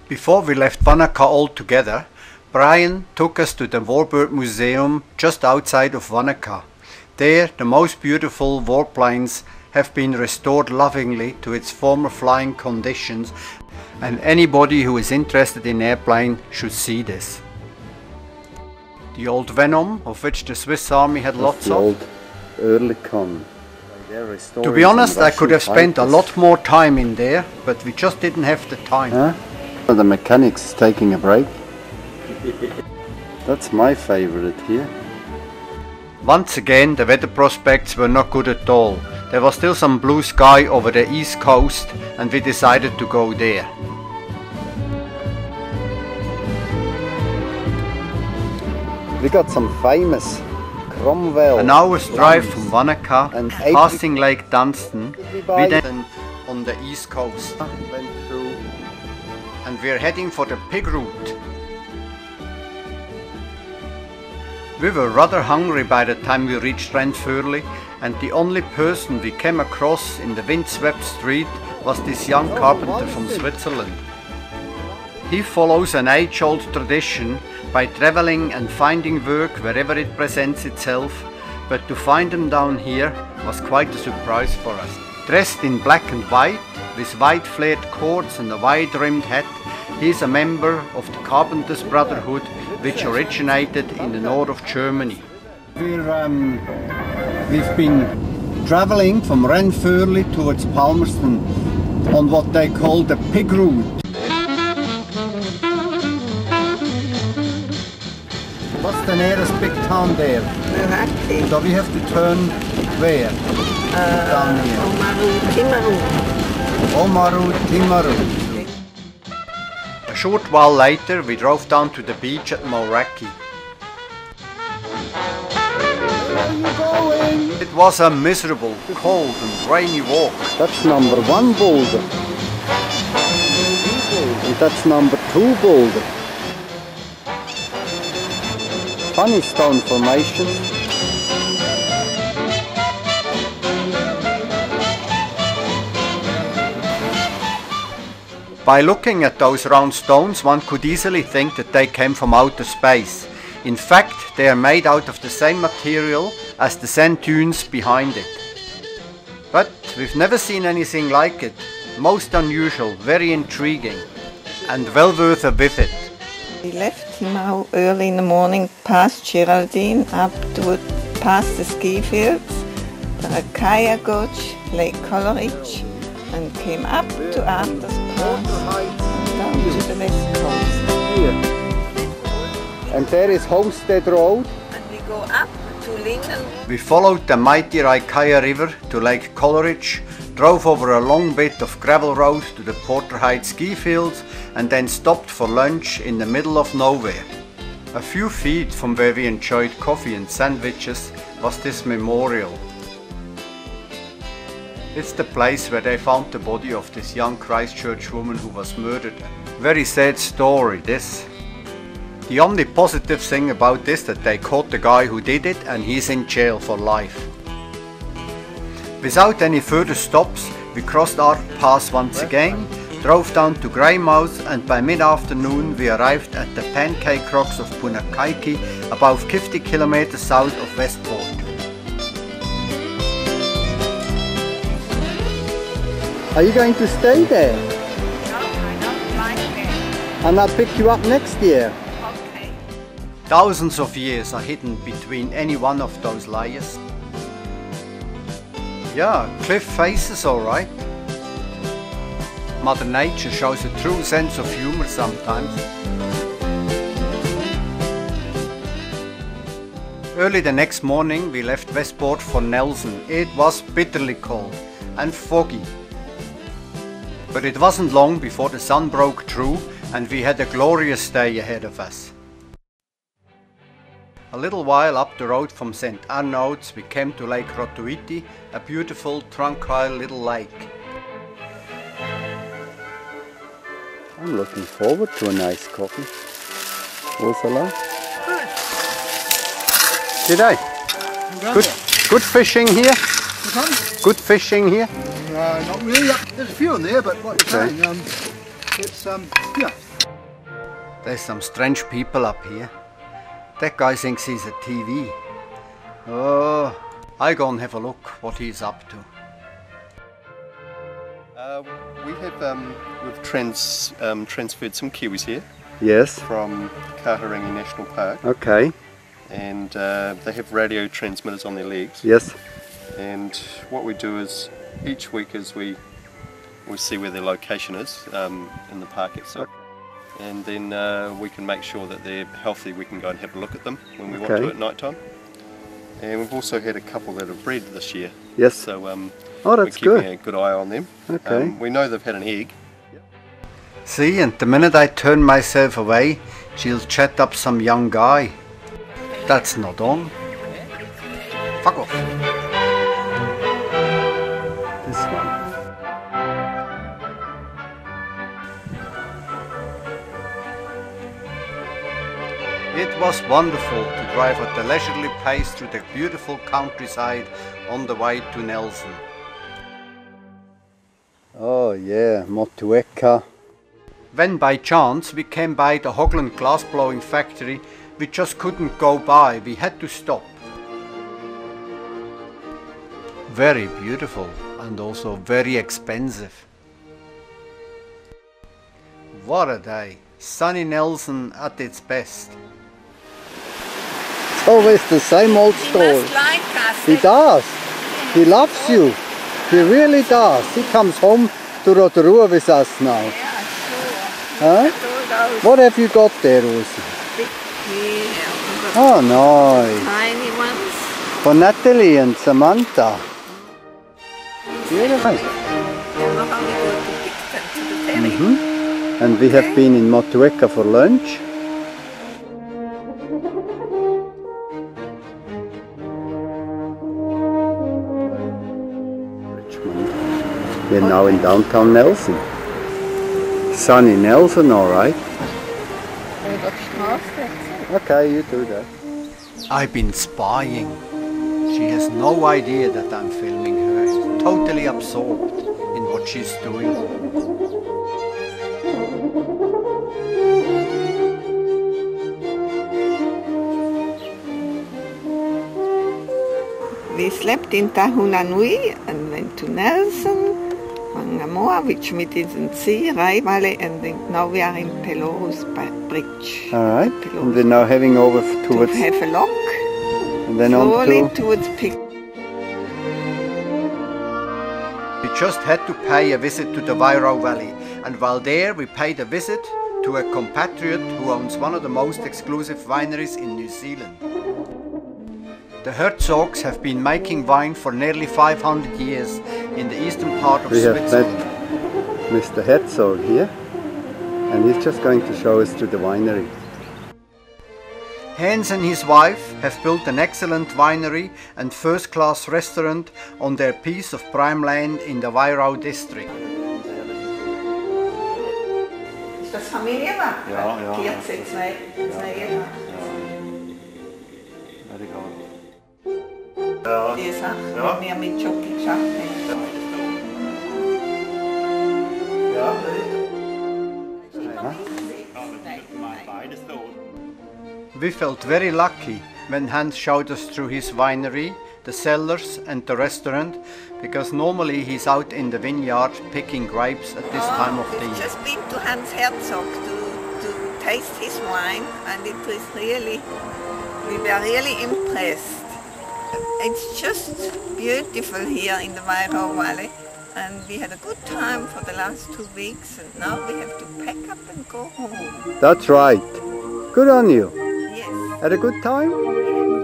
Before we left Wanaka altogether, Brian took us to the Warbird Museum just outside of Wanaka. There, the most beautiful warplanes have been restored lovingly to its former flying conditions, and anybody who is interested in airplane should see this. The old Venom, of which the Swiss Army had lots of. To be honest, I could have spent a lot more time in there, but we just didn't have the time. Huh? The mechanics taking a break. That's my favorite here. Once again, the weather prospects were not good at all. There was still some blue sky over the east coast, and we decided to go there. We got some famous Cromwell. An hour's drive from Wanaka, and passing Lake Dunstan, we then on the east coast. Went through. And we're heading for the pig route. We were rather hungry by the time we reached Fferry, and the only person we came across in the windswept street was this young carpenter from Switzerland. He follows an age-old tradition by traveling and finding work wherever it presents itself, but to find him down here was quite a surprise for us. Dressed in black and white, with white flared cords and a wide-rimmed hat, he is a member of the Carpenters Brotherhood, which originated in the north of Germany. We've been traveling from Fferry towards Palmerston on what they call the pig route. What's the nearest big town there? Moeraki. So we have to turn where? Down here. Oamaru, Timaru. A short while later we drove down to the beach at Moeraki. It was a miserable, cold and rainy walk. That's number 1 boulder. And that's number 2 boulder. Funny stone formation. By looking at those round stones, one could easily think that they came from outer space. In fact, they are made out of the same material as the sand dunes behind it. But we've never seen anything like it. Most unusual, very intriguing, and well worth a visit. We left now early in the morning past Geraldine, up to past the ski fields, the Kaya Gorge, Lake Coleridge, and came up to Arthur's Pass, down to the west coast. And there is Homestead Road. And we go up to Linden. We followed the mighty Raikaya River to Lake Coleridge, drove over a long bit of gravel road to the Porter Heights ski fields, and then stopped for lunch in the middle of nowhere. A few feet from where we enjoyed coffee and sandwiches was this memorial. It's the place where they found the body of this young Christchurch woman who was murdered. Very sad story, this. The only positive thing about this that they caught the guy who did it, and he's in jail for life. Without any further stops, we crossed Arthur Pass once again, drove down to Greymouth, and by mid-afternoon we arrived at the Pancake Rocks of Punakaiki, about 50 kilometers south of Westport. Are you going to stay there? No, I don't like it. And I'll pick you up next year. Okay. Thousands of years are hidden between any one of those layers. Yeah, cliff faces alright. Mother Nature shows a true sense of humor sometimes. Early the next morning we left Westport for Nelson. It was bitterly cold and foggy. But it wasn't long before the sun broke through and we had a glorious day ahead of us. A little while up the road from St. Arnaud's we came to Lake Rotuiti, a beautiful tranquil little lake. I'm looking forward to a nice coffee. Ursula? G'day. Good fishing here? Good fishing here? Not really. There's a few in there, but like you're saying, it's yeah. There's some strange people up here. That guy thinks he's a TV. Oh, I go and have a look what he's up to. We've transferred some kiwis here. Yes. From Kahurangi National Park. Okay. And they have radio transmitters on their legs. Yes. And what we do is each week is we see where their location is in the park itself. Okay. And then we can make sure that they're healthy. We can go and have a look at them when we want to at night time. And we've also had a couple that have bred this year. Yes. So oh, that's we're good. keeping a good eye on them. Okay. We know they've had an egg. See, and the minute I turn myself away, she'll chat up some young guy. That's not on. Fuck off. This one. It was wonderful to drive at a leisurely pace through the beautiful countryside on the way to Nelson. Oh yeah, Motueka. When by chance we came by the Hoagland glassblowing factory, we just couldn't go by, we had to stop. Very beautiful and also very expensive. What a day, sunny Nelson at its best. It's always the same old story. He must like us. He does. He loves you. He really does. He comes home to Rotorua with us now. Yeah, sure. Huh? What have you got there, Rosie? Big here. Oh, nice. Tiny ones. For Natalie and Samantha. Beautiful. You know how we go to Picton, to the ferry? Mm-hmm. And we have been in Motueka for lunch. We're now in downtown Nelson. Sunny Nelson, alright. Okay, you do that. I've been spying. She has no idea that I'm filming her. She's totally absorbed in what she's doing. We slept in Tahunanui and went to Nelson, Wangamoa, which meets in sea, Wairau Valley, and now we are in Pelorus Bridge. Alright, and we're now heading over towards... To have a look, and then slowly on to... towards Picton. We just had to pay a visit to the Wairau Valley, and while there we paid a visit to a compatriot who owns one of the most exclusive wineries in New Zealand. The Herzogs have been making wine for nearly 500 years in the eastern part of Switzerland. We have met Mr. Herzog here, and he's just going to show us to the winery. Hans and his wife have built an excellent winery and first-class restaurant on their piece of prime land in the Wairau district. Ist das Familienwappen? Ja, ja. 14, 2 Ja. Die Sachen, Ja. die wir mit Jockey geschafft haben. Ja. We felt very lucky when Hans showed us through his winery, the cellars and the restaurant, because normally he's out in the vineyard picking grapes at this time of the We've year. just been to Hans Herzog to taste his wine, and it was really, we were really impressed. It's just beautiful here in the Wairau Valley, and we had a good time for the last 2 weeks, and now we have to pack up and go home. That's right. Good on you. Yes. Had a good time? Yes.